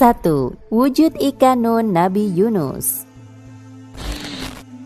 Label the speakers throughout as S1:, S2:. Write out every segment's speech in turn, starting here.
S1: 1. Wujud ikan nun Nabi Yunus.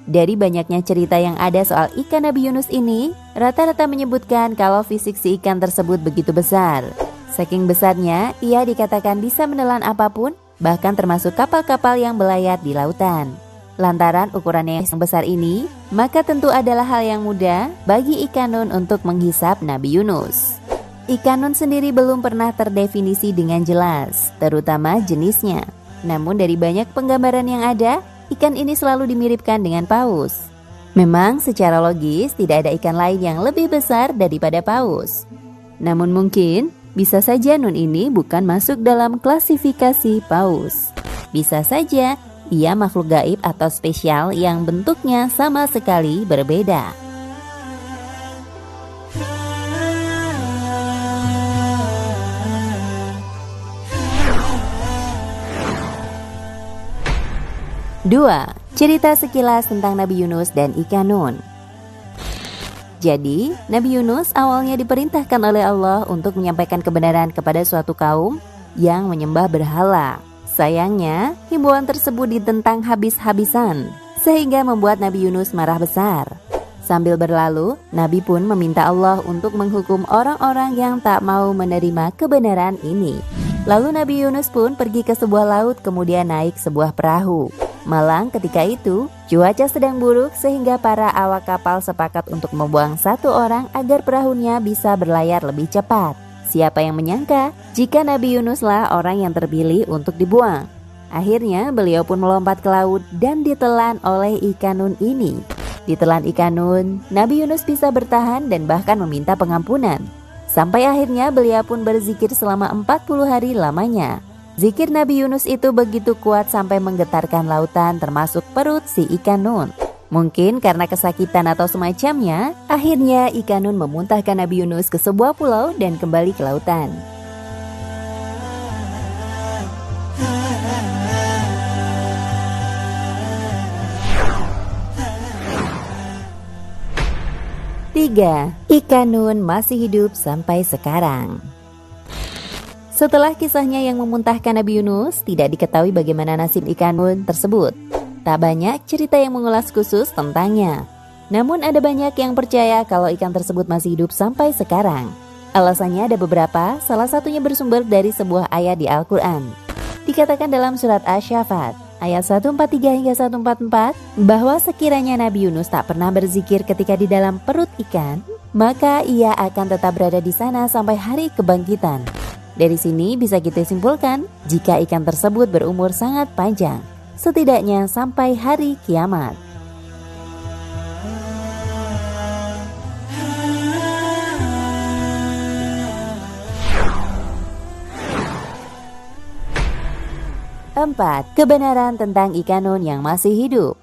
S1: Dari banyaknya cerita yang ada soal ikan Nabi Yunus ini, rata-rata menyebutkan kalau fisik si ikan tersebut begitu besar. Saking besarnya, ia dikatakan bisa menelan apapun, bahkan termasuk kapal-kapal yang belayar di lautan. Lantaran ukurannya yang besar ini, maka tentu adalah hal yang mudah bagi ikan nun untuk menghisap Nabi Yunus. Ikan nun sendiri belum pernah terdefinisi dengan jelas, terutama jenisnya. Namun dari banyak penggambaran yang ada, ikan ini selalu dimiripkan dengan paus. Memang secara logis tidak ada ikan lain yang lebih besar daripada paus. Namun mungkin bisa saja nun ini bukan masuk dalam klasifikasi paus. Bisa saja ia makhluk gaib atau spesial yang bentuknya sama sekali berbeda. Dua, cerita sekilas tentang Nabi Yunus dan ikan nun. Jadi, Nabi Yunus awalnya diperintahkan oleh Allah untuk menyampaikan kebenaran kepada suatu kaum yang menyembah berhala. Sayangnya, himbauan tersebut ditentang habis-habisan, sehingga membuat Nabi Yunus marah besar. Sambil berlalu, Nabi pun meminta Allah untuk menghukum orang-orang yang tak mau menerima kebenaran ini. Lalu Nabi Yunus pun pergi ke sebuah laut, kemudian naik sebuah perahu. Malang ketika itu, cuaca sedang buruk sehingga para awak kapal sepakat untuk membuang satu orang agar perahunya bisa berlayar lebih cepat. Siapa yang menyangka jika Nabi Yunuslah orang yang terpilih untuk dibuang. Akhirnya beliau pun melompat ke laut dan ditelan oleh ikan nun ini. Ditelan ikan nun, Nabi Yunus bisa bertahan dan bahkan meminta pengampunan. Sampai akhirnya beliau pun berzikir selama 40 hari lamanya. Zikir Nabi Yunus itu begitu kuat sampai menggetarkan lautan termasuk perut si ikan nun. Mungkin karena kesakitan atau semacamnya, akhirnya ikan nun memuntahkan Nabi Yunus ke sebuah pulau dan kembali ke lautan. Tiga, ikan nun masih hidup sampai sekarang. Setelah kisahnya yang memuntahkan Nabi Yunus, tidak diketahui bagaimana nasib ikan nun tersebut. Tak banyak cerita yang mengulas khusus tentangnya. Namun ada banyak yang percaya kalau ikan tersebut masih hidup sampai sekarang. Alasannya ada beberapa, salah satunya bersumber dari sebuah ayat di Al-Quran. Dikatakan dalam surat Asy-Syaffat, ayat 143 hingga 144, bahwa sekiranya Nabi Yunus tak pernah berzikir ketika di dalam perut ikan, maka ia akan tetap berada di sana sampai hari kebangkitan. Dari sini bisa kita simpulkan, jika ikan tersebut berumur sangat panjang, setidaknya sampai hari kiamat. Empat, kebenaran tentang ikan nun yang masih hidup.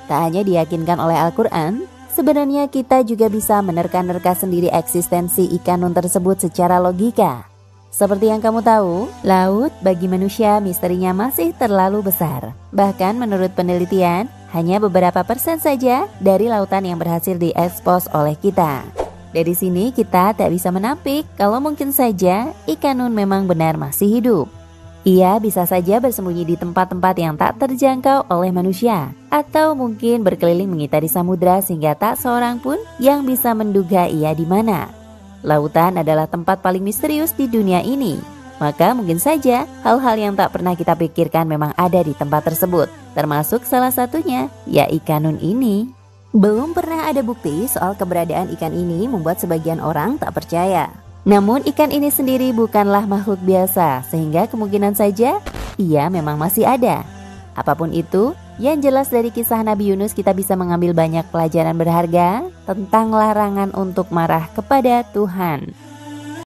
S1: Tak hanya diyakinkan oleh Al-Quran, sebenarnya kita juga bisa menerka-nerka sendiri eksistensi ikan nun tersebut secara logika. Seperti yang kamu tahu, laut bagi manusia misterinya masih terlalu besar. Bahkan menurut penelitian, hanya beberapa persen saja dari lautan yang berhasil diekspos oleh kita. Dari sini kita tak bisa menampik kalau mungkin saja ikan nun memang benar masih hidup. Ia bisa saja bersembunyi di tempat-tempat yang tak terjangkau oleh manusia, atau mungkin berkeliling mengitari samudra sehingga tak seorang pun yang bisa menduga ia di mana. Lautan adalah tempat paling misterius di dunia ini, maka mungkin saja hal-hal yang tak pernah kita pikirkan memang ada di tempat tersebut, termasuk salah satunya ya ikan nun ini. Belum pernah ada bukti soal keberadaan ikan ini membuat sebagian orang tak percaya. Namun ikan ini sendiri bukanlah makhluk biasa, sehingga kemungkinan saja ia memang masih ada. Apapun itu, yang jelas dari kisah Nabi Yunus kita bisa mengambil banyak pelajaran berharga tentang larangan untuk marah kepada Tuhan.